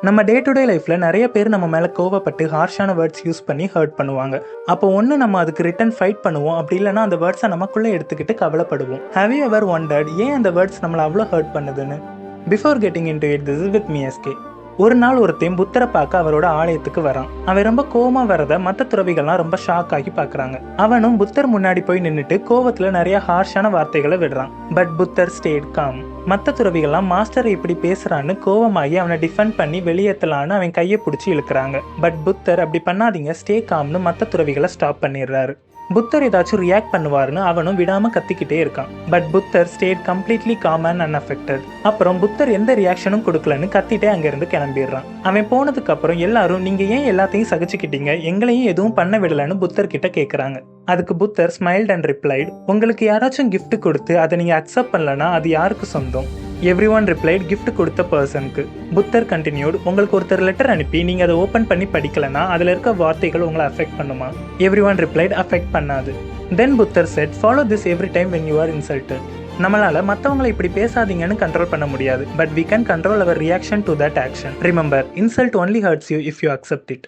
நம்ம day to day லைஃப்ல நிறைய பேர் நம்ம மேல கோவப்பட்டு ஹார்ஷான வேர்ட்ஸ் யூஸ் பண்ணி ஹர்ட் பண்ணுவாங்க. அப்போ ஒன்று நம்ம அதுக்கு ரிட்டன் ஃபைட் பண்ணுவோம், அப்படி இல்லைன்னா அந்த வேர்ட்ஸை நமக்குள்ளே எடுத்துக்கிட்டு கவலைப்படுவோம். ஹேவ் யூ எவர் ஒண்டர்ட் ஏன் அந்த வேர்ட்ஸ் நம்மளை அவ்வளோ ஹர்ட் பண்ணுதுன்னு? Before getting into it, this is with me SK. ஒரு நாள் ஒருத்தையும் புத்தரை பார்க்க அவரோட ஆலயத்துக்கு வரான். அவன் ரொம்ப கோவமா வரத மற்ற துறவிகள்லாம் ரொம்ப ஷாக் ஆகி பார்க்குறாங்க. அவனும் புத்தர் முன்னாடி போய் நின்றுட்டு கோவத்துல நிறைய ஹார்ஷான வார்த்தைகளை விடுறான். But Buddha state com. மற்ற துறவிகள்லாம் மாஸ்டர் இப்படி பேசுறான்னு கோவமாகி அவனை டிஃபெண்ட் பண்ணி வெளியேற்றலான்னு அவன் கையை பிடிச்சி இழுக்கிறாங்க. பட் புத்தர் அப்படி பண்ணாதீங்க, ஸ்டே காம்னு மற்ற துறவிகளை ஸ்டாப் பண்ணிடுறாரு. புத்தர் ஏதாச்சும் ரியாக்ட் பண்ணுவார்னு அவனும் விடாம கத்திக்கிட்டே இருக்கான். But Buddha state completely com and unaffected. அப்புறம் புத்தர் எந்த ரியாக்ஷனும் கொடுக்கலன்னு கத்திட்டே அங்கிருந்து கிளம்பிடுறான். அவன் போனதுக்கு அப்புறம் எல்லாரும் நீங்க ஏன் எல்லாத்தையும் சகிச்சுக்கிட்டீங்க, எங்களையும் எதுவும் பண்ண விடலன்னு புத்தர் கிட்ட கேட்கறாங்க. அதுக்கு புத்தர் ஸ்மைல்ட் அண்ட் ரிப்ளைட், உங்களுக்கு யாராச்சும் கிஃப்ட் கொடுத்து அதை நீங்க அக்செப்ட் பண்ணலன்னா அது யாருக்கு சொந்தம்? எவ்ரிஒன் ரிப்ளைட், கிஃப்ட் கொடுத்த பர்சனுக்கு. புத்தர் கண்டினியூட், உங்களுக்கு ஒருத்தர் லெட்டர் அனுப்பி நீங்க அதை ஓப்பன் பண்ணி படிக்கலன்னா அதுல இருக்க வார்த்தைகள் உங்களை அஃபெக்ட் பண்ணுமா? எவ்ரிஒன் ரிப்ளைட், அஃபெக்ட் பண்ணாது. Then Buddha said, follow this every time when you are insulted. நம்மளால மற்றவங்களை இப்படி பேசாதீங்கன்னு கண்ட்ரோல் பண்ண முடியாது, but we can control our reaction to that action. Remember, insult only hurts you if you accept it.